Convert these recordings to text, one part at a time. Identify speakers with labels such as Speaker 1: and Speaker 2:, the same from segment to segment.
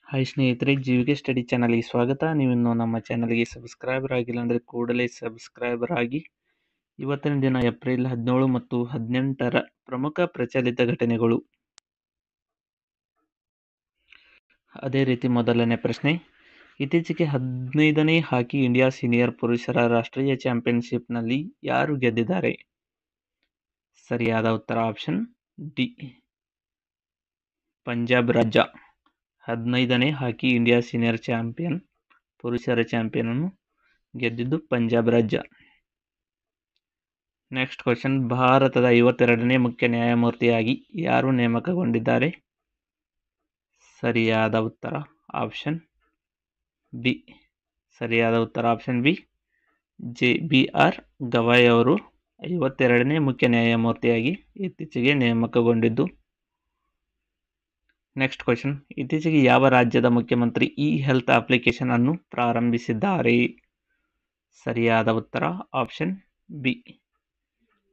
Speaker 1: Hi ಸ್ನೇಹಿತರೆ, ಜೀವಿಕೆ study ಚಾನಲ್ಗೆ ಸ್ವಾಗತ. ನೀವಿನ್ನು ನಮ್ಮ ಚಾನಲ್ಗೆ ಸಬ್ಸ್ಕ್ರೈಬರ್ ಆಗಿಲ್ಲ ಅಂದರೆ ಕೂಡಲೇ ಸಬ್ಸ್ಕ್ರೈಬರ್ ಆಗಿ. ಇವತ್ತಿನ ದಿನ ಏಪ್ರಿಲ್ 17 ಮತ್ತು 18ರ ಪ್ರಮುಖ ಪ್ರಚಲಿತ ಘಟನೆಗಳು. ಅದೇ ರೀತಿ ಮೊದಲನೇ ಪ್ರಶ್ನೆ, ಇತ್ತೀಚೆಗೆ 15ನೇ ಹಾಕಿ ಇಂಡಿಯಾ ಸೀನಿಯರ್ ಪುರುಷರ ರಾಷ್ಟ್ರೀಯ ಚಾಂಪಿಯನ್ಶಿಪ್ನಲ್ಲಿ ಯಾರು ಗೆದ್ದಿದ್ದಾರೆ? ಸರಿಯಾದ ಉತ್ತರ ಆಪ್ಷನ್ ಡಿ, ಪಂಜಾಬ್ ರಾಜ್ಯ. 15ನೇ ಹಾಕಿ ಇಂಡಿಯಾ ಸೀನಿಯರ್ ಪುರುಷರ ಚಾಂಪಿಯನ್ ಅನ್ನು ಗೆದ್ದಿದ್ದು ಪಂಜಾಬ್ ರಾಜ್ಯ. ನೆಕ್ಸ್ಟ್ ಕ್ವಶನ್, ಭಾರತದ 52ನೇ ಮುಖ್ಯ ನ್ಯಾಯಮೂರ್ತಿಯಾಗಿ ಯಾರು ನೇಮಕಗೊಂಡಿದ್ದಾರೆ? ಸರಿಯಾದ ಉತ್ತರ ಆಪ್ಷನ್ ಬಿ. ಸರಿಯಾದ ಉತ್ತರ ಆಪ್ಷನ್ ಬಿ, JBR ಗವಾಯ್ ಅವರು 52ನೇ ಮುಖ್ಯ ನ್ಯಾಯಮೂರ್ತಿಯಾಗಿ ಇತ್ತೀಚೆಗೆ ನೇಮಕಗೊಂಡಿದ್ದು. ನೆಕ್ಸ್ಟ್ ಕ್ವಶನ್, ಇತ್ತೀಚೆಗೆ ಯಾವ ರಾಜ್ಯದ ಮುಖ್ಯಮಂತ್ರಿ ಇ ಹೆಲ್ತ್ ಅಪ್ಲಿಕೇಶನ್ ಅನ್ನು ಪ್ರಾರಂಭಿಸಿದ್ದಾರೆ? ಸರಿಯಾದ ಉತ್ತರ option B,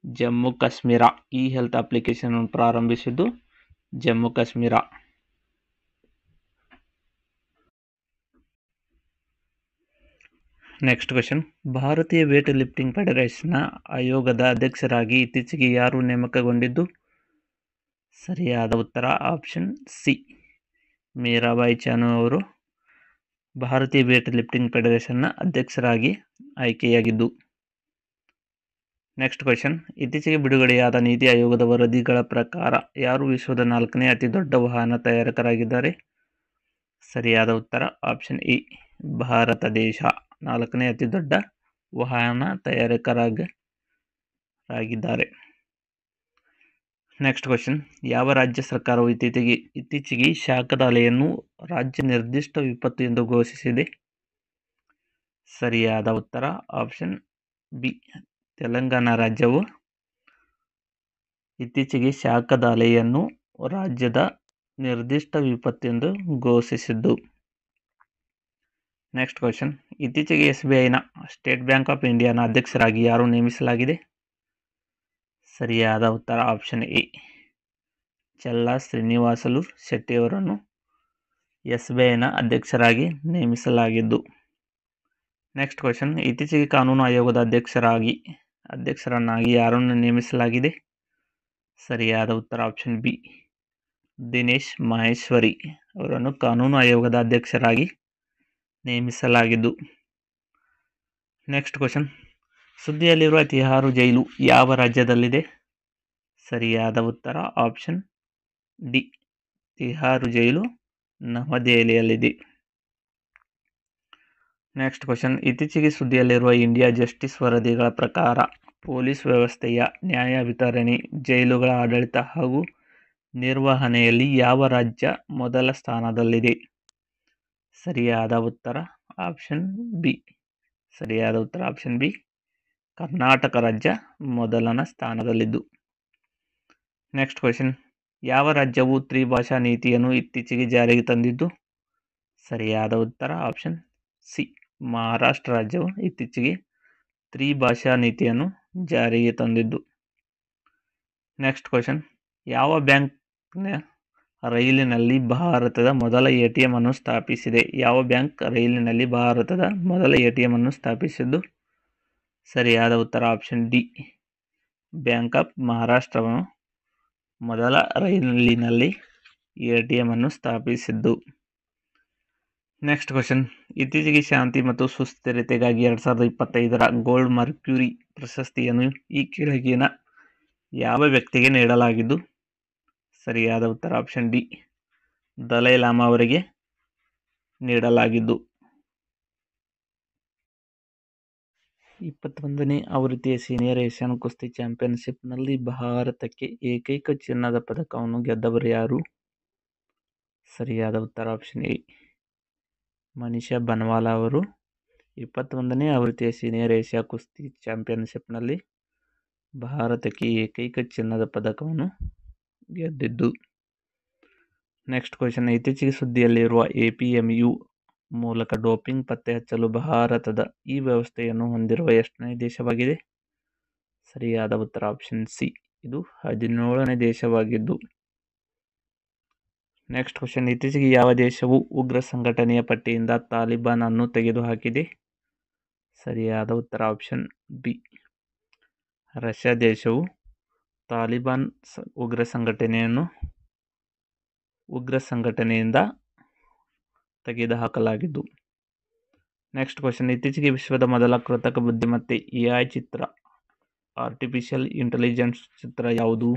Speaker 1: Jammu Kashmir. E health application ಅನ್ನು ಪ್ರಾರಂಭಿಸಿದ್ದು ಜಮ್ಮು ಕಾಶ್ಮೀರ. ನೆಕ್ಸ್ಟ್ ಕ್ವಶನ್, ಭಾರತೀಯ ವೇಟ್ ಲಿಫ್ಟಿಂಗ್ ಫೆಡರೇಷನ್ ಆಯೋಗದ ಅಧ್ಯಕ್ಷರಾಗಿ ಇತ್ತೀಚೆಗೆ ಯಾರು ನೇಮಕಗೊಂಡಿದ್ದು? ಸರಿಯಾದ ಉತ್ತರ ಆಪ್ಷನ್ ಸಿ, ಮೀರಾಬಾಯಿ ಚಾನು ಅವರು ಭಾರತೀಯ ವೇಟ್ ಲಿಫ್ಟಿಂಗ್ ಫೆಡರೇಷನ್ನ ಅಧ್ಯಕ್ಷರಾಗಿ ಆಯ್ಕೆಯಾಗಿದ್ದು. ನೆಕ್ಸ್ಟ್ ಕ್ವಶನ್, ಇತ್ತೀಚೆಗೆ ಬಿಡುಗಡೆಯಾದ ನೀತಿ ಆಯೋಗದ ವರದಿಗಳ ಪ್ರಕಾರ ಯಾರು ವಿಶ್ವದ 4ನೇ ಅತಿ ದೊಡ್ಡ ವಾಹನ ತಯಾರಕರಾಗಿದ್ದಾರೆ? ಸರಿಯಾದ ಉತ್ತರ ಆಪ್ಷನ್ ಎ, ಭಾರತ ದೇಶ 4ನೇ ಅತಿ ದೊಡ್ಡ ವಾಹನ ತಯಾರಕರಾಗಿದ್ದಾರೆ. ನೆಕ್ಸ್ಟ್ ಕ್ವಶನ್, ಯಾವ ರಾಜ್ಯ ಸರ್ಕಾರವು ಇತ್ತೀಚೆಗೆ ಶಾಖದ ಅಲೆಯನ್ನು ರಾಜ್ಯ ನಿರ್ದಿಷ್ಟ ವಿಪತ್ತು ಎಂದು ಘೋಷಿಸಿದೆ? ಸರಿಯಾದ ಉತ್ತರ ಆಪ್ಷನ್ ಬಿ, ತೆಲಂಗಾಣ ರಾಜ್ಯವು ಇತ್ತೀಚೆಗೆ ಶಾಖದ ಅಲೆಯನ್ನು ರಾಜ್ಯದ ನಿರ್ದಿಷ್ಟ ವಿಪತ್ತು ಎಂದು ಘೋಷಿಸಿದ್ದು. ನೆಕ್ಸ್ಟ್ ಕ್ವಶನ್, ಇತ್ತೀಚೆಗೆ SBIನ ಸ್ಟೇಟ್ ಬ್ಯಾಂಕ್ ಆಫ್ ಇಂಡಿಯಾನ ಅಧ್ಯಕ್ಷರಾಗಿ ಯಾರು ನೇಮಿಸಲಾಗಿದೆ? ಸರಿಯಾದ ಉತ್ತರ ಆಪ್ಷನ್ ಎ, ಚೆಲ್ಲಾ ಶ್ರೀನಿವಾಸಲು ಶೆಟ್ಟಿ ಅವರನ್ನು SBIನ ಅಧ್ಯಕ್ಷರಾಗಿ ನೇಮಿಸಲಾಗಿದ್ದು. ನೆಕ್ಸ್ಟ್ ಕ್ವಶನ್, ಇತ್ತೀಚೆಗೆ ಕಾನೂನು ಆಯೋಗದ ಅಧ್ಯಕ್ಷರನ್ನಾಗಿ ಯಾರನ್ನು ನೇಮಿಸಲಾಗಿದೆ? ಸರಿಯಾದ ಉತ್ತರ ಆಪ್ಷನ್ ಬಿ, ದಿನೇಶ್ ಮಹೇಶ್ವರಿ ಅವರನ್ನು ಕಾನೂನು ಆಯೋಗದ ಅಧ್ಯಕ್ಷರಾಗಿ ನೇಮಿಸಲಾಗಿದ್ದು. ನೆಕ್ಸ್ಟ್ ಕ್ವಶನ್, ಸುದ್ದಿಯಲ್ಲಿರುವ ತಿಹಾರು ಜೈಲು ಯಾವ ರಾಜ್ಯದಲ್ಲಿದೆ? ಸರಿಯಾದ ಉತ್ತರ ಆಪ್ಷನ್ ಡಿ, ತಿಹಾರು ಜೈಲು ನವದೆಹಲಿಯಲ್ಲಿದೆ. ನೆಕ್ಸ್ಟ್ ಕ್ವಶನ್, ಇತ್ತೀಚೆಗೆ ಸುದ್ದಿಯಲ್ಲಿರುವ ಇಂಡಿಯಾ ಜಸ್ಟಿಸ್ ವರದಿಗಳ ಪ್ರಕಾರ ಪೊಲೀಸ್ ವ್ಯವಸ್ಥೆಯ ನ್ಯಾಯ ವಿತರಣೆ, ಜೈಲುಗಳ ಆಡಳಿತ ಹಾಗೂ ನಿರ್ವಹಣೆಯಲ್ಲಿ ಯಾವ ರಾಜ್ಯ ಮೊದಲ ಸ್ಥಾನದಲ್ಲಿದೆ? ಸರಿಯಾದ ಉತ್ತರ ಆಪ್ಷನ್ ಬಿ. ಸರಿಯಾದ ಉತ್ತರ ಆಪ್ಷನ್ ಬಿ, ಕರ್ನಾಟಕ ರಾಜ್ಯ ಮೊದಲನ ಸ್ಥಾನದಲ್ಲಿದ್ದು. ನೆಕ್ಸ್ಟ್ ಕ್ವಶನ್, ಯಾವ ರಾಜ್ಯವು ತ್ರಿಭಾಷಾ ನೀತಿಯನ್ನು ಇತ್ತೀಚೆಗೆ ಜಾರಿಗೆ ತಂದಿದ್ದು? ಸರಿಯಾದ ಉತ್ತರ ಆಪ್ಷನ್ ಸಿ, ಮಹಾರಾಷ್ಟ್ರ ರಾಜ್ಯವು ಇತ್ತೀಚೆಗೆ ತ್ರಿಭಾಷಾ ನೀತಿಯನ್ನು ಜಾರಿಗೆ ತಂದಿದ್ದು. ನೆಕ್ಸ್ಟ್ ಕ್ವಶನ್, ಯಾವ ಬ್ಯಾಂಕ್ನ ರೈಲಿನಲ್ಲಿ ಭಾರತದ ಮೊದಲ ATM ಅನ್ನು ಸ್ಥಾಪಿಸಿದೆ? ಯಾವ ಬ್ಯಾಂಕ್ ರೈಲಿನಲ್ಲಿ ಭಾರತದ ಮೊದಲ ATM ಅನ್ನು ಸ್ಥಾಪಿಸಿದ್ದು? ಸರಿಯಾದ ಉತ್ತರ ಆಪ್ಷನ್ ಡಿ, ಬ್ಯಾಂಕ್ ಆಫ್ ಮಹಾರಾಷ್ಟ್ರವನ್ನು ಮೊದಲ ರೈಲಿನಲ್ಲಿ ATM ಅನ್ನು ಸ್ಥಾಪಿಸಿದ್ದು. ನೆಕ್ಸ್ಟ್ ಕ್ವಶನ್, ಇತ್ತೀಚೆಗೆ ಶಾಂತಿ ಮತ್ತು ಸುಸ್ಥಿರತೆಗಾಗಿ 2025ರ ಗೋಲ್ಡ್ ಮರ್ಕ್ಯುರಿ ಪ್ರಶಸ್ತಿಯನ್ನು ಈ ಕೆಳಗಿನ ಯಾವ ವ್ಯಕ್ತಿಗೆ ನೀಡಲಾಗಿದ್ದು? ಸರಿಯಾದ ಉತ್ತರ ಆಪ್ಷನ್ ಡಿ, ದಲೈ ಲಾಮಾ ಅವರಿಗೆ ನೀಡಲಾಗಿದ್ದು. 21ನೇ ಆವೃತ್ತಿಯ ಸೀನಿಯರ್ ಏಷ್ಯನ್ ಕುಸ್ತಿ ಚಾಂಪಿಯನ್ಶಿಪ್ನಲ್ಲಿ ಭಾರತಕ್ಕೆ ಏಕೈಕ ಚಿನ್ನದ ಪದಕವನ್ನು ಗೆದ್ದವರು ಯಾರು? ಸರಿಯಾದ ಉತ್ತರ ಆಪ್ಷನ್ ಎ, ಮನೀಷಾ ಬನ್ವಾಲಾ ಅವರು 21ನೇ ಆವೃತ್ತಿಯ ಸೀನಿಯರ್ ಏಷ್ಯಾ ಕುಸ್ತಿ ಚಾಂಪಿಯನ್ಶಿಪ್ನಲ್ಲಿ ಭಾರತಕ್ಕೆ ಏಕೈಕ ಚಿನ್ನದ ಪದಕವನ್ನು ಗೆದ್ದಿದ್ದು. ನೆಕ್ಸ್ಟ್ ಕ್ವಶನ್, ಇತ್ತೀಚೆಗೆ ಸುದ್ದಿಯಲ್ಲಿರುವ APMU ಮೂಲಕ ಡೋಪಿಂಗ್ ಪತ್ತೆ ಹಚ್ಚಲು ಭಾರತದ ಈ ವ್ಯವಸ್ಥೆಯನ್ನು ಹೊಂದಿರುವ ಎಷ್ಟನೇ ದೇಶವಾಗಿದೆ? ಸರಿಯಾದ ಉತ್ತರ ಆಪ್ಷನ್ ಸಿ, ಇದು 17ನೇ ದೇಶವಾಗಿದ್ದು. ನೆಕ್ಸ್ಟ್ ಕ್ವಶನ್, ಇತ್ತೀಚೆಗೆ ಯಾವ ದೇಶವು ಉಗ್ರ ಸಂಘಟನೆಯ ಪಟ್ಟಿಯಿಂದ ತಾಲಿಬಾನ್ ಅನ್ನು ತೆಗೆದುಹಾಕಿದೆ? ಸರಿಯಾದ ಉತ್ತರ ಆಪ್ಷನ್ ಬಿ, ರಷ್ಯಾ ದೇಶವು ತಾಲಿಬಾನ್ ಉಗ್ರ ಸಂಘಟನೆಯಿಂದ ತೆಗೆದುಹಾಕಲಾಗಿದ್ದು. ನೆಕ್ಸ್ಟ್ ಕ್ವಶನ್, ಇತ್ತೀಚೆಗೆ ವಿಶ್ವದ ಮೊದಲ ಕೃತಕ ಬುದ್ಧಿಮತ್ತೆ AI ಚಿತ್ರ, ಆರ್ಟಿಫಿಷಿಯಲ್ ಇಂಟೆಲಿಜೆನ್ಸ್ ಚಿತ್ರ ಯಾವುದು?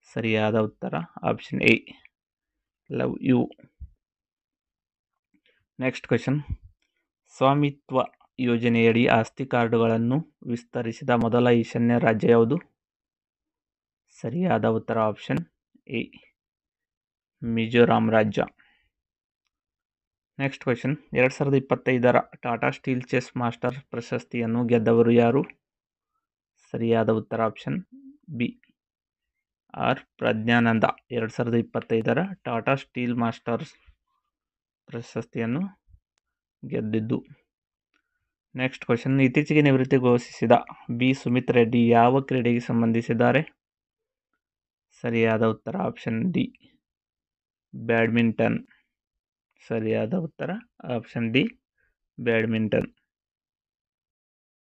Speaker 1: ಸರಿಯಾದ ಉತ್ತರ option A, love you. Next question, ಸ್ವಾಮಿತ್ವ ಯೋಜನೆಯಡಿ ಆಸ್ತಿ ಕಾರ್ಡುಗಳನ್ನು ವಿಸ್ತರಿಸಿದ ಮೊದಲ ಈಶಾನ್ಯ ರಾಜ್ಯ ಯಾವುದು? ಸರಿಯಾದ ಉತ್ತರ ಆಪ್ಷನ್ ಎ, ಮಿಜೋರಾಂ ರಾಜ್ಯ. ನೆಕ್ಸ್ಟ್ ಕ್ವಶನ್, 2025ರ ಟಾಟಾ ಸ್ಟೀಲ್ ಚೆಸ್ ಮಾಸ್ಟರ್ ಪ್ರಶಸ್ತಿಯನ್ನು ಗೆದ್ದವರು ಯಾರು? ಸರಿಯಾದ ಉತ್ತರ ಆಪ್ಷನ್ ಬಿ, ಆರ್ ಪ್ರಜ್ಞಾನಂದ 2025ರ ಟಾಟಾ ಸ್ಟೀಲ್ ಮಾಸ್ಟರ್ಸ್ ಪ್ರಶಸ್ತಿಯನ್ನು ಗೆದ್ದಿದ್ದು. ನೆಕ್ಸ್ಟ್ ಕ್ವಶನ್, ಇತ್ತೀಚೆಗೆ ನಿವೃತ್ತಿ ಘೋಷಿಸಿದ ಬಿ ಸುಮಿತ್ ರೆಡ್ಡಿ ಯಾವ ಕ್ರೀಡೆಗೆ ಸಂಬಂಧಿಸಿದ್ದಾರೆ? ಸರಿಯಾದ ಉತ್ತರ ಆಪ್ಷನ್ ಡಿ, ಬ್ಯಾಡ್ಮಿಂಟನ್. ಸರಿಯಾದ ಉತ್ತರ ಆಪ್ಷನ್ ಡಿ, ಬ್ಯಾಡ್ಮಿಂಟನ್.